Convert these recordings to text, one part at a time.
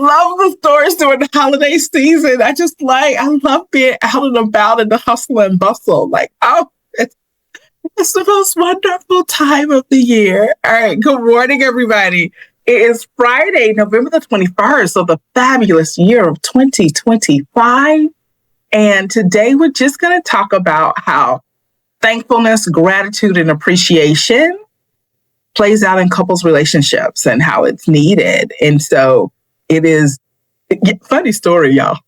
love the stores during the holiday season. I love being out and about in the hustle and bustle. Like, oh, it's the most wonderful time of the year. All right. Good morning, everybody. It is Friday, November the 21st of the fabulous year of 2025. And today we're just going to talk about how thankfulness, gratitude, and appreciation plays out in couples relationships and how it's needed. And so it is, funny story, y'all.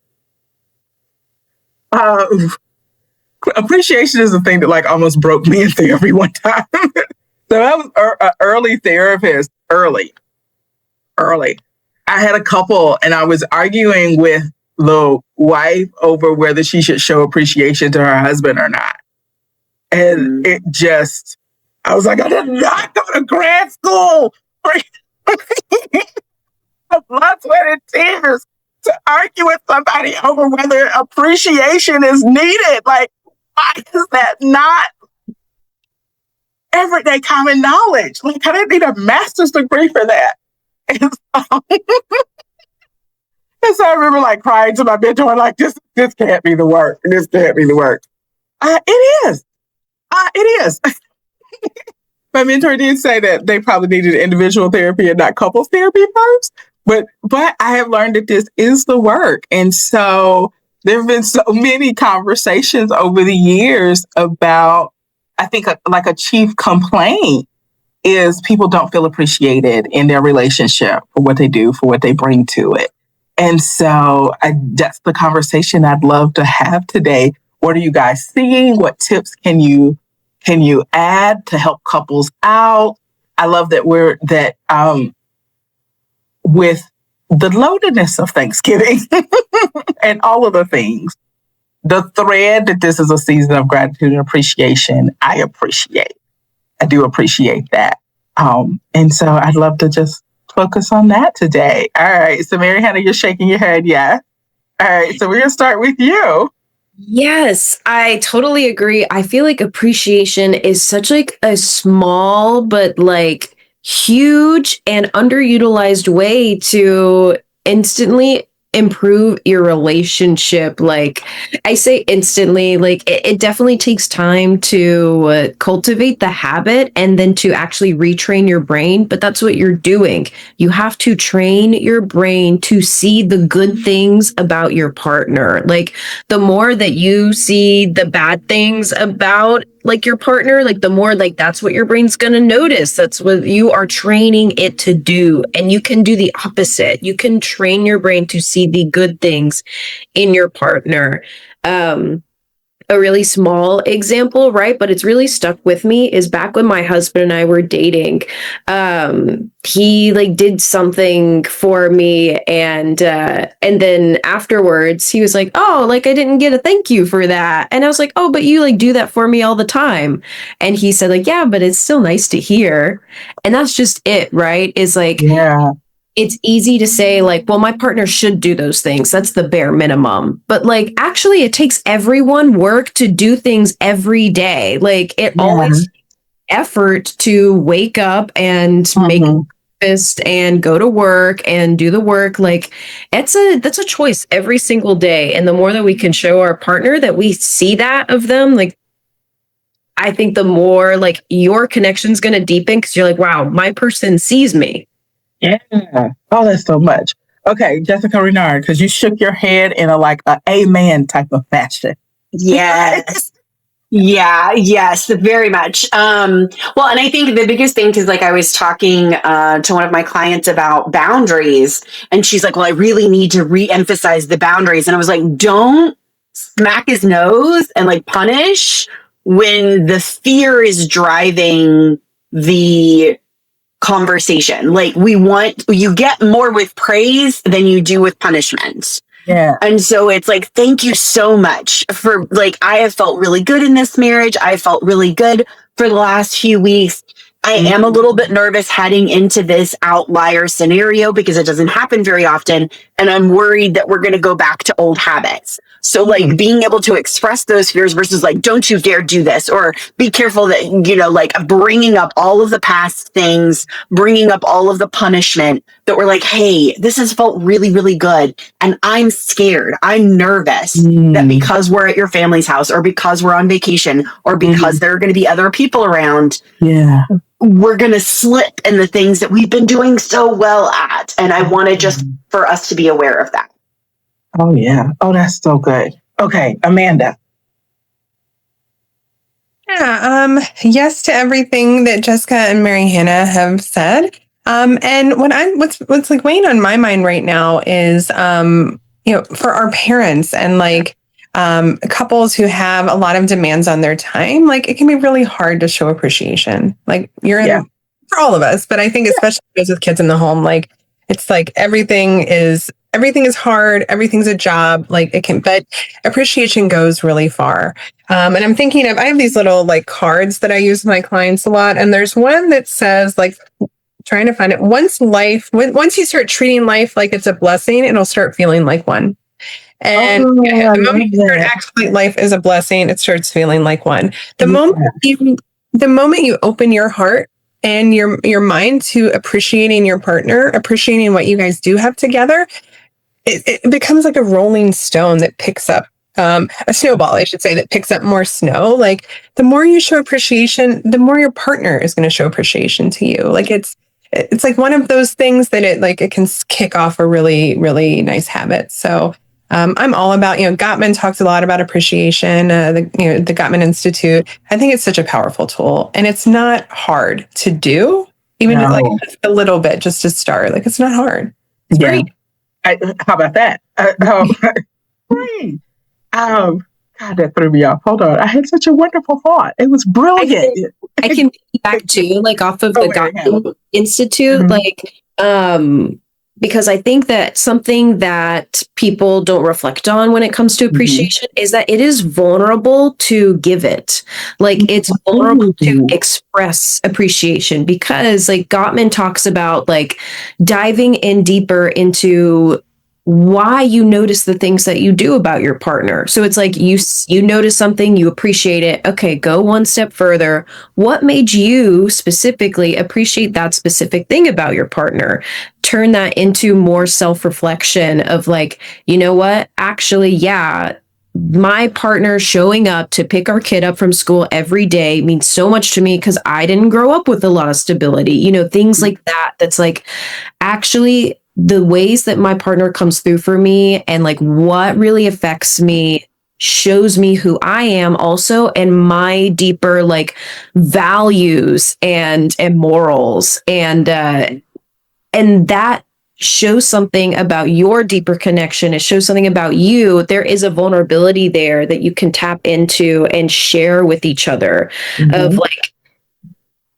Appreciation is the thing that like almost broke me in therapy one time. So I was an early therapist, early. I had a couple and I was arguing with the wife over whether she should show appreciation to her husband or not. And it just, I was like, I did not go to grad school for blood, sweat, and tears to argue with somebody over whether appreciation is needed. Like, why is that not everyday common knowledge? Like, I didn't need a master's degree for that. And so I remember like crying to my mentor, like, this can't be the work. This can't be the work. It is. It is. My mentor did say that they probably needed individual therapy and not couples therapy first. But I have learned that this is the work. And so there have been so many conversations over the years about, I think like a chief complaint is people don't feel appreciated in their relationship for what they do, for what they bring to it. And so that's the conversation I'd love to have today. What are you guys seeing? What tips can you add to help couples out? I love that with the loadedness of Thanksgiving and all of the things, the thread that this is a season of gratitude and appreciation, I do appreciate that. And so I'd love to just focus on that today. All right. So Mary Hannah, you're shaking your head. Yeah. All right. So we're going to start with you. Yes, I totally agree. I feel like appreciation is such like a small but like huge and underutilized way to instantly improve your relationship. Like I say instantly, like it definitely takes time to cultivate the habit and then to actually retrain your brain. But that's what you're doing. You have to train your brain to see the good things about your partner. Like the more that you see the bad things about like your partner, like the more like that's what your brain's going to notice. That's what you are training it to do. And you can do the opposite. You can train your brain to see the good things in your partner. A really small example, right? But it's really stuck with me is back when my husband and I were dating. He like did something for me and then afterwards he was like, oh, like I didn't get a thank you for that. And I was like, oh, but you like do that for me all the time. And he said like, yeah, but it's still nice to hear. And that's just it, right? Is like, yeah. It's easy to say like, well, my partner should do those things. That's the bare minimum. But like, actually, it takes everyone work to do things every day. Like it always takes effort to wake up and make breakfast and go to work and do the work. Like that's a choice every single day. And the more that we can show our partner that we see that of them, like I think the more like your connection's going to deepen because you're like, wow, my person sees me. Yeah. Oh, that's so much. Okay, Jessica Renard, because you shook your head in a amen type of fashion. Yes. Yes, very much. Well, and I think the biggest thing, because like I was talking to one of my clients about boundaries, and she's like, well, I really need to re-emphasize the boundaries. And I was like, don't smack his nose and like punish when the fear is driving the conversation. Like you get more with praise than you do with punishment. Yeah. And so it's like, thank you so much for like, I have felt really good in this marriage. I felt really good for the last few weeks. I am a little bit nervous heading into this outlier scenario because it doesn't happen very often. And I'm worried that we're going to go back to old habits. So like being able to express those fears versus like, don't you dare do this, or be careful that, you know, like bringing up all of the past things, bringing up all of the punishment that we're like, hey, this has felt really, really good. And I'm scared. I'm nervous that because we're at your family's house, or because we're on vacation, or because there are going to be other people around, we're going to slip in the things that we've been doing so well at. And I want to just for us to be aware of that. Oh, yeah. Oh, that's so good. Okay, Amanda. Yeah, yes to everything that Jessica and Mary Hannah have said. And what's like weighing on my mind right now is, you know, for our parents and like couples who have a lot of demands on their time, like it can be really hard to show appreciation. Like for all of us, but I think especially those with kids in the home, like it's like everything is hard. Everything's a job. Like it can, but appreciation goes really far. And I'm thinking I have these little like cards that I use with my clients a lot. And there's one that says like, trying to find it. Once you start treating life like it's a blessing, it'll start feeling like one. And the moment you start acting like life is a blessing, it starts feeling like one. The moment you open your heart and your mind to appreciating your partner, appreciating what you guys do have together, it becomes like a rolling stone that picks up a snowball, I should say, that picks up more snow. Like the more you show appreciation, the more your partner is going to show appreciation to you. Like it's like one of those things that it can kick off a really, really nice habit. So I'm all about, Gottman talks a lot about appreciation, the Gottman Institute. I think it's such a powerful tool, and it's not hard to do, even like a little bit just to start. Like it's not hard. It's great. How about that? Great. God, that threw me off. Hold on. I had such a wonderful thought. It was brilliant. I can back too, like off of the Gottman Institute, because I think that something that people don't reflect on when it comes to appreciation is that it is vulnerable to give it. Like it's vulnerable to express appreciation, because like Gottman talks about like diving in deeper into why you notice the things that you do about your partner. So it's like you notice something, you appreciate it. Okay, go one step further. What made you specifically appreciate that specific thing about your partner? Turn that into more self-reflection of like, you know what? Actually, yeah, my partner showing up to pick our kid up from school every day means so much to me because I didn't grow up with a lot of stability. Things like that. That's like actually the ways that my partner comes through for me and like what really affects me shows me who I am also, and my deeper like values and morals, and that shows something about your deeper connection. It shows something about you. There is a vulnerability there that you can tap into and share with each other of like,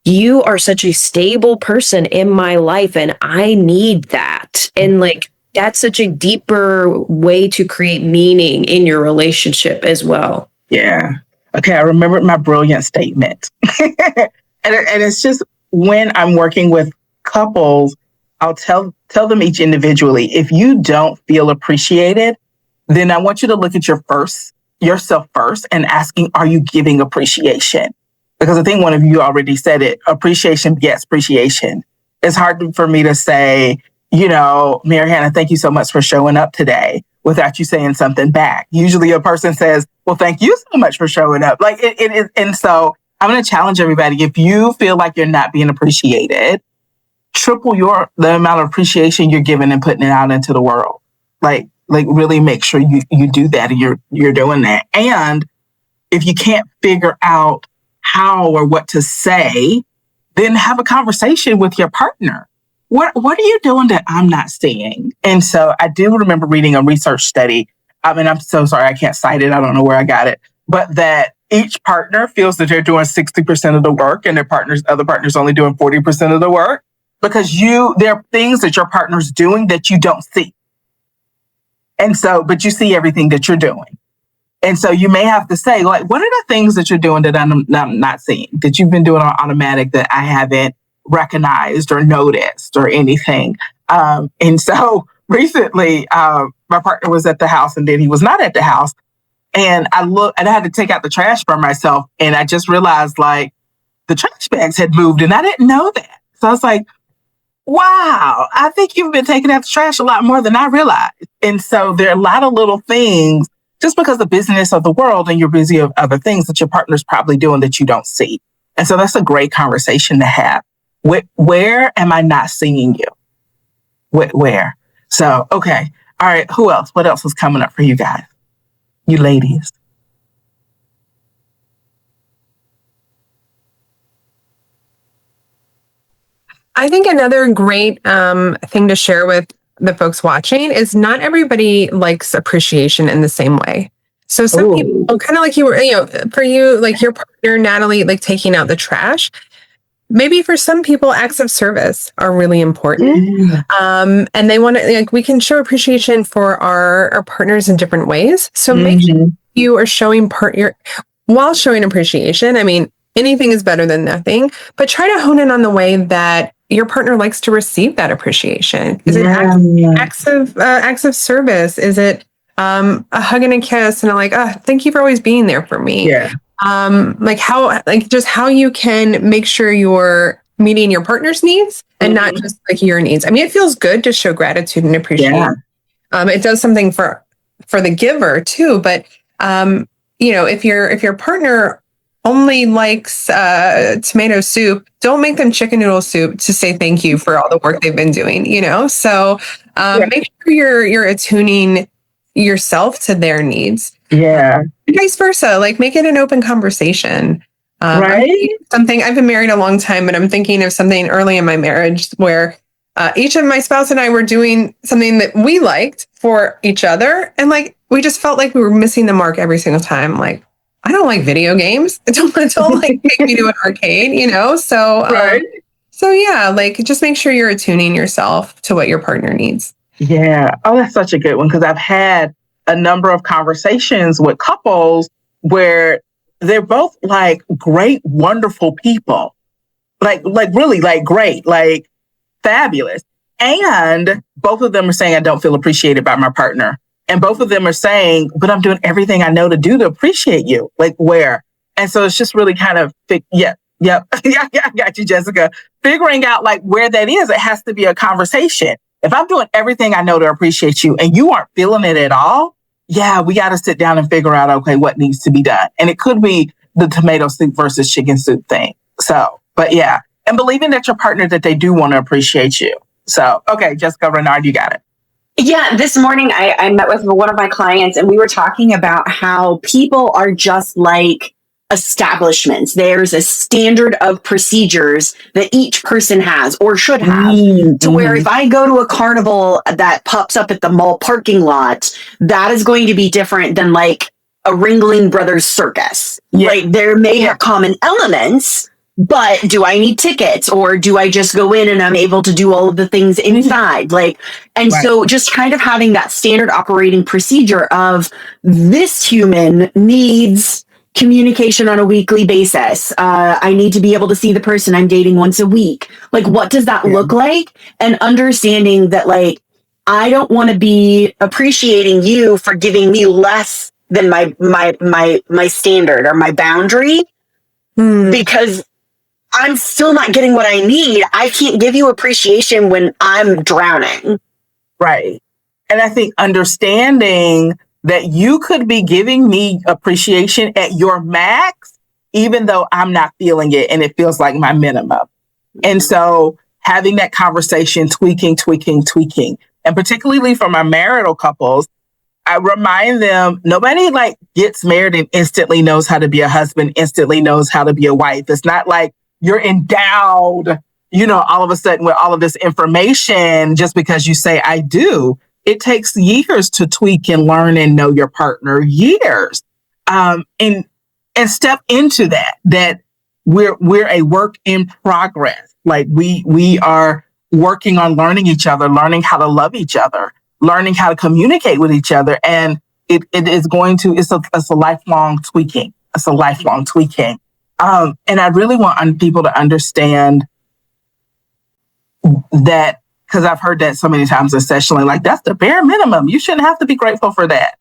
you are such a stable person in my life and I need that. And like, that's such a deeper way to create meaning in your relationship as well. Yeah. Okay. I remembered my brilliant statement. and it's just when I'm working with couples, I'll tell them each individually, if you don't feel appreciated, then I want you to look at yourself first and asking, are you giving appreciation? Because I think one of you already said it, appreciation begets appreciation. It's hard for me to say, Mary Hannah, thank you so much for showing up today without you saying something back. Usually a person says, well, thank you so much for showing up. Like it is. And so I'm going to challenge everybody. If you feel like you're not being appreciated, triple the amount of appreciation you're giving and putting it out into the world. Like really make sure you do that and you're doing that. And if you can't figure out how or what to say, then have a conversation with your partner. What are you doing that I'm not seeing? And so I do remember reading a research study. I mean, I'm so sorry I can't cite it. I don't know where I got it, but that each partner feels that they're doing 60% of the work and other partners only doing 40% of the work, because there are things that your partner's doing that you don't see. And so, but you see everything that you're doing. And so you may have to say, like, what are the things that you're doing that I'm not seeing, that you've been doing on automatic that I haven't recognized or noticed or anything? And so recently, my partner was at the house and then he was not at the house. And I looked and I had to take out the trash for myself. And I just realized like the trash bags had moved and I didn't know that. So I was like, wow, I think you've been taking out the trash a lot more than I realized. And so there are a lot of little things just because the busyness of the world and you're busy of other things that your partner's probably doing that you don't see. And so that's a great conversation to have. Where am I not seeing you? Where? So, okay. All right. Who else? What else is coming up for you guys? You ladies. I think another great thing to share with the folks watching is not everybody likes appreciation in the same way. So some people, kind of like you were, for you, like your partner, Natalie, like taking out the trash. Maybe for some people, acts of service are really important. And they want to, like, we can show appreciation for our partners in different ways. So make sure you are showing while showing appreciation. I mean, anything is better than nothing, but try to hone in on the way that your partner likes to receive that appreciation. Is it acts of service? Is it a hug and a kiss and thank you for always being there for me? Yeah. Just how you can make sure you're meeting your partner's needs and not just like your needs. I mean, it feels good to show gratitude and appreciation. It does something for the giver too. But if your partner only likes tomato soup, don't make them chicken noodle soup to say thank you for all the work they've been doing. So make sure you're attuning yourself to their needs. Yeah. Vice versa, like make it an open conversation. Right. Something I've been married a long time, but I'm thinking of something early in my marriage where each of my spouse and I were doing something that we liked for each other. And like, we just felt like we were missing the mark every single time. Like, I don't like video games. Don't like take me to an arcade, So, right. So yeah, like just make sure you're attuning yourself to what your partner needs. Yeah. Oh, that's such a good one. Cause I've had a number of conversations with couples where they're both like great, wonderful people, like really like great, like fabulous. And both of them are saying, I don't feel appreciated by my partner. And both of them are saying, but I'm doing everything I know to do to appreciate you. Like where? And so it's just really kind of, yeah, I got you, Jessica. Figuring out like where that is, it has to be a conversation. If I'm doing everything I know to appreciate you and you aren't feeling it at all, yeah, we got to sit down and figure out, okay, what needs to be done. And it could be the tomato soup versus chicken soup thing. So, but yeah, and believing that your partner, that they do want to appreciate you. So, okay, Jessica Renard, you got it. Yeah, this morning I met with one of my clients and we were talking about how people are just like establishments. There's a standard of procedures that each person has or should have to where if I go to a carnival that pops up at the mall parking lot, that is going to be different than like a Ringling Brothers circus. Right? There may have common elements, but do I need tickets or do I just go in and I'm able to do all of the things inside? So just kind of having that standard operating procedure of this human needs communication on a weekly basis. I need to be able to see the person I'm dating once a week. Like, what does that look like? And understanding that, like, I don't want to be appreciating you for giving me less than my standard or my boundary because I'm still not getting what I need. I can't give you appreciation when I'm drowning. Right. And I think understanding that you could be giving me appreciation at your max, even though I'm not feeling it and it feels like my minimum. And so having that conversation, tweaking. And particularly for my marital couples, I remind them, nobody like gets married and instantly knows how to be a husband, instantly knows how to be a wife. It's not like you're endowed, all of a sudden with all of this information just because you say, I do. It takes years to tweak and learn and know your partner, years. And step into that we're a work in progress. Like we are working on learning each other, learning how to love each other, learning how to communicate with each other. And it's a lifelong tweaking. It's a lifelong tweaking. And I really want people to understand that because I've heard that so many times, especially like that's the bare minimum. You shouldn't have to be grateful for that.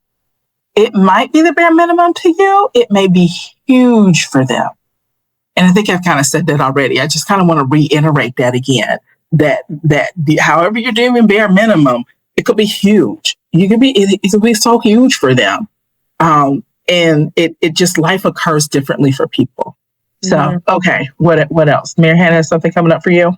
It might be the bare minimum to you. It may be huge for them. And I think I've kind of said that already. I just kind of want to reiterate that again, that however you're doing bare minimum, it could be huge. It could be so huge for them. And it just, life occurs differently for people. So, okay. What else? Mary Hannah, has something coming up for you?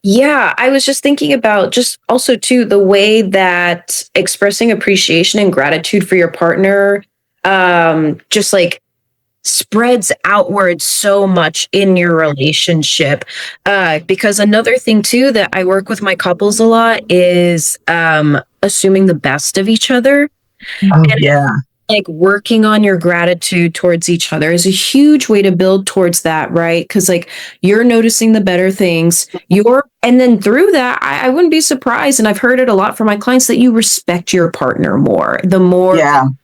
Yeah, I was just thinking about just also too the way that expressing appreciation and gratitude for your partner just like spreads outward so much in your relationship. Because another thing too that I work with my couples a lot is assuming the best of each other. Oh, and yeah. like working on your gratitude towards each other is a huge way to build towards that, right? Because like you're noticing the better things, and then through that, I wouldn't be surprised, and I've heard it a lot from my clients, that you respect your partner more. The more you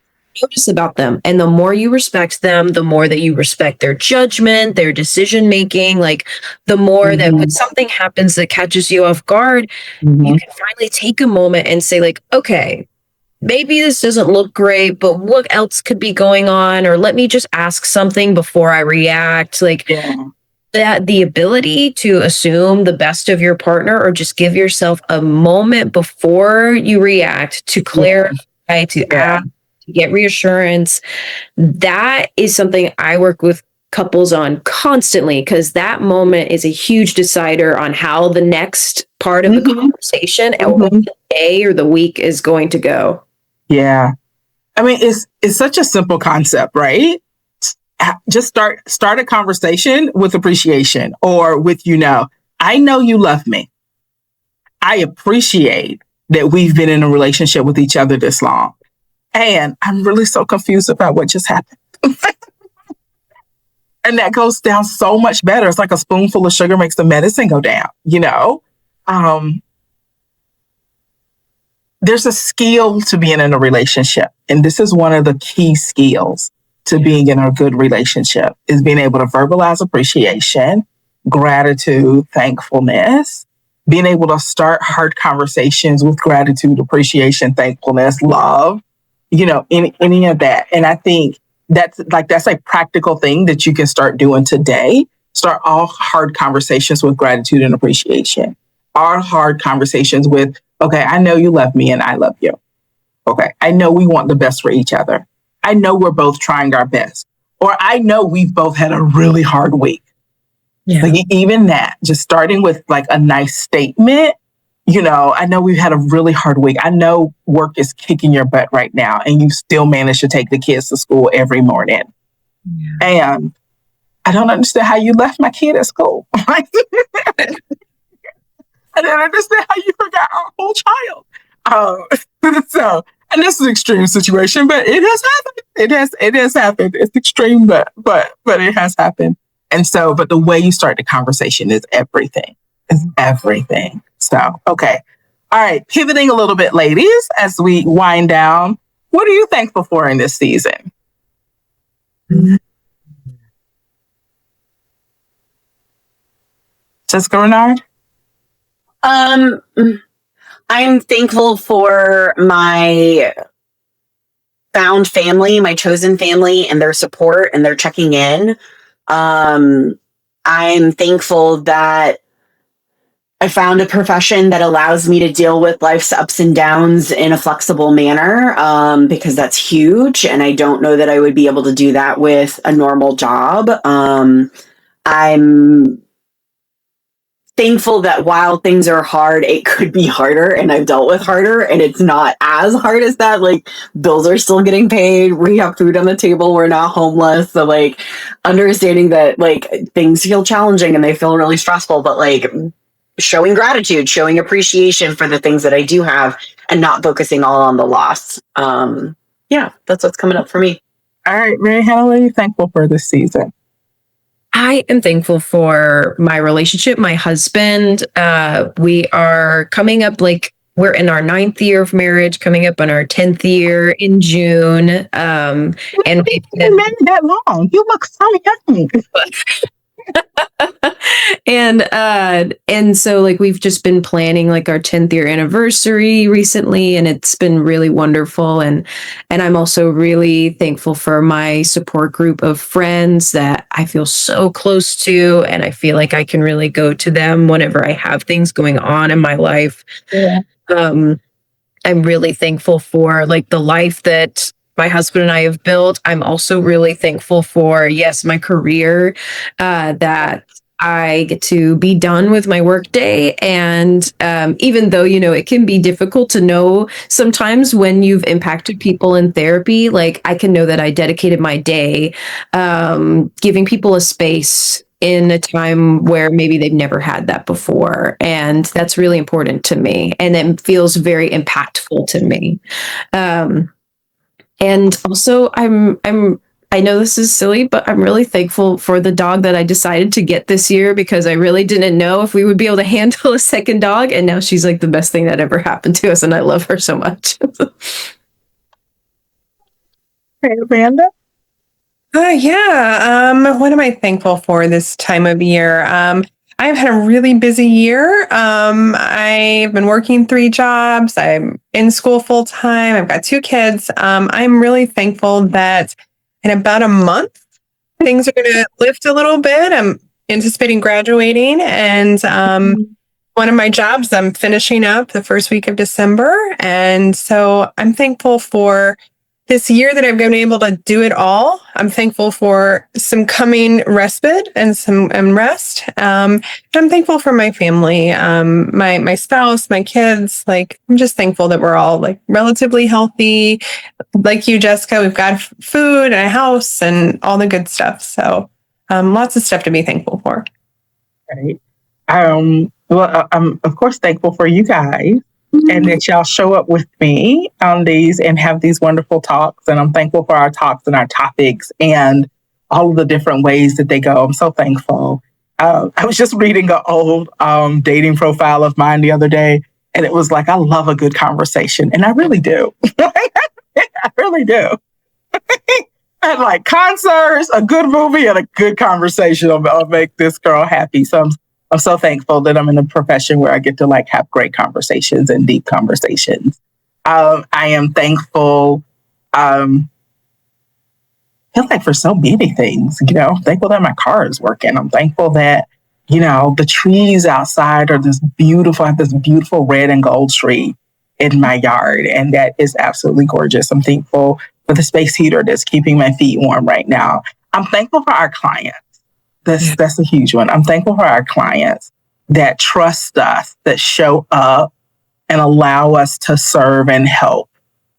notice about them, and the more you respect them, the more that you respect their judgment, their decision making. Like the more that when something happens that catches you off guard, you can finally take a moment and say, like, okay, maybe this doesn't look great, but what else could be going on? Or let me just ask something before I react. Like that, the ability to assume the best of your partner, or just give yourself a moment before you react to clarify, to ask, to get reassurance. That is something I work with couples on constantly, because that moment is a huge decider on how the next part of the conversation or the day or the week is going to go. Yeah. I mean, it's such a simple concept, right? Just start a conversation with appreciation, or with, I know you love me. I appreciate that we've been in a relationship with each other this long. And I'm really so confused about what just happened. And that goes down so much better. It's like a spoonful of sugar makes the medicine go down, There's a skill to being in a relationship. And this is one of the key skills to being in a good relationship, is being able to verbalize appreciation, gratitude, thankfulness, being able to start hard conversations with gratitude, appreciation, thankfulness, love, any of that. And I think that's a practical thing that you can start doing today. Start all hard conversations with gratitude and appreciation. All hard conversations with, okay, I know you love me and I love you. Okay, I know we want the best for each other. I know we're both trying our best. Or I know we've both had a really hard week. Yeah. Like even that, just starting with like a nice statement, I know we've had a really hard week. I know work is kicking your butt right now, and you still manage to take the kids to school every morning. Yeah. And I don't understand how you left my kid at school. I didn't understand how you forgot our whole child. And this is an extreme situation, but it has happened. It has happened. It's extreme, but it has happened. And so, but the way you start the conversation is everything. It's everything. So, okay. All right. Pivoting a little bit, ladies, as we wind down. What are you thankful for in this season? Jessica Renard? I'm thankful for my found family, my chosen family, and their support and their checking in. I'm thankful that I found a profession that allows me to deal with life's ups and downs in a flexible manner, because that's huge. And I don't know that I would be able to do that with a normal job. I'm thankful that while things are hard, it could be harder, and I've dealt with harder, and it's not as hard as that. Like, bills are still getting paid. We have food on the table. We're not homeless. So like understanding that like things feel challenging and they feel really stressful, but like showing gratitude, showing appreciation for the things that I do have, and not focusing all on the loss. That's what's coming up for me. All right, Mary Hannah, what are you thankful for this season? I am thankful for my relationship, my husband. We are coming up, we're in our 9th year of marriage, coming up on our 10th year in June. And we've been married that long. You look so young. And so like we've just been planning like our 10th year anniversary recently, and it's been really wonderful. And I'm also really thankful for my support group of friends that I feel so close to, and I feel like I can really go to them whenever I have things going on in my life. Yeah. I'm really thankful for like the life that my husband and I have built. I'm also really thankful for, yes, my career, that I get to be done with my workday. And even though, you know, it can be difficult to know sometimes when you've impacted people in therapy, like I can know that I dedicated my day giving people a space in a time where maybe they've never had that before. And that's really important to me. And it feels very impactful to me. And also I know this is silly, but I'm really thankful for the dog that I decided to get this year, because I really didn't know if we would be able to handle a second dog. And now she's like the best thing that ever happened to us. And I love her so much. Hey, Amanda. What am I thankful for this time of year? I've had a really busy year. I've been working 3 jobs. I'm in school full time. I've got 2 kids. I'm really thankful that in about a month, things are going to lift a little bit. I'm anticipating graduating, and one of my jobs I'm finishing up the first week of December. And so I'm thankful for this year that I've been able to do it all. I'm thankful for some coming respite and some rest. I'm thankful for my family, my spouse, my kids. Like, I'm just thankful that we're all like relatively healthy. Like you, Jessica, we've got food and a house and all the good stuff. So lots of stuff to be thankful for. Right. Well, I'm of course thankful for you guys. And that y'all show up with me on these and have these wonderful talks. And I'm thankful for our talks and our topics and all of the different ways that they go. I'm so thankful. I was just reading an old dating profile of mine the other day, and it was like, I love a good conversation. And I really do. I really do. And like concerts, a good movie, and a good conversation will make this girl happy. So I'm so thankful that I'm in a profession where I get to like have great conversations and deep conversations. I am thankful, feel like for so many things, you know, I'm thankful that my car is working. I'm thankful that, you know, the trees outside are I have this beautiful red and gold tree in my yard, and that is absolutely gorgeous. I'm thankful for the space heater that's keeping my feet warm right now. I'm thankful for our clients. That's a huge one. I'm thankful for our clients that trust us, that show up and allow us to serve and help.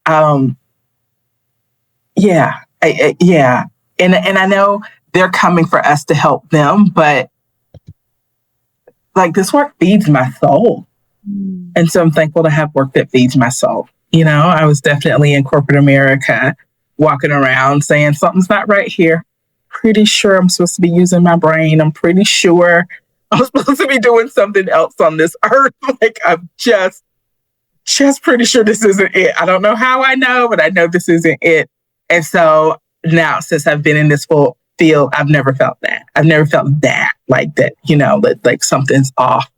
And I know they're coming for us to help them, but like this work feeds my soul. And so I'm thankful to have work that feeds my soul. You know, I was definitely in corporate America walking around saying something's not right here. Pretty sure I'm supposed to be using my brain. I'm pretty sure I'm supposed to be doing something else on this earth. Like, I'm just pretty sure this isn't it. I don't know how I know, but I know this isn't it. And so now, since I've been in this full field, I've never felt that. I've never felt that, like that, you know, that like something's off.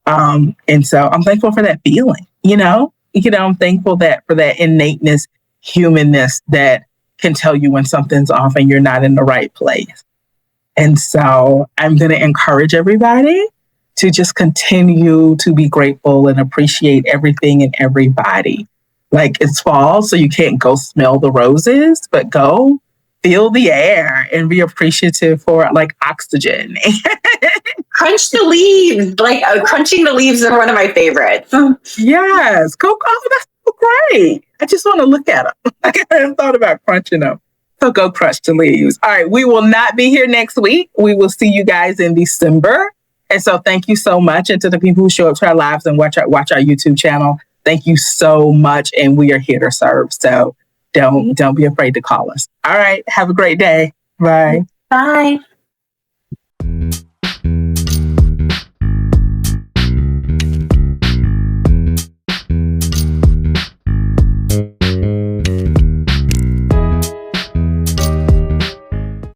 And so I'm thankful for that feeling, you know, I'm thankful for that innateness, humanness that can tell you when something's off and you're not in the right place. And so I'm going to encourage everybody to just continue to be grateful and appreciate everything and everybody. Like, it's fall, so you can't go smell the roses, but go feel the air and be appreciative for like oxygen. Crunch the leaves. Like crunching the leaves are one of my favorites. Yes. That's so great. I just want to look at them. Like, I hadn't thought about crunching them. So go crunch the leaves. All right. We will not be here next week. We will see you guys in December. And so thank you so much. And to the people who show up to our lives and watch our YouTube channel, thank you so much. And we are here to serve. So don't be afraid to call us. All right. Have a great day. Bye. Bye.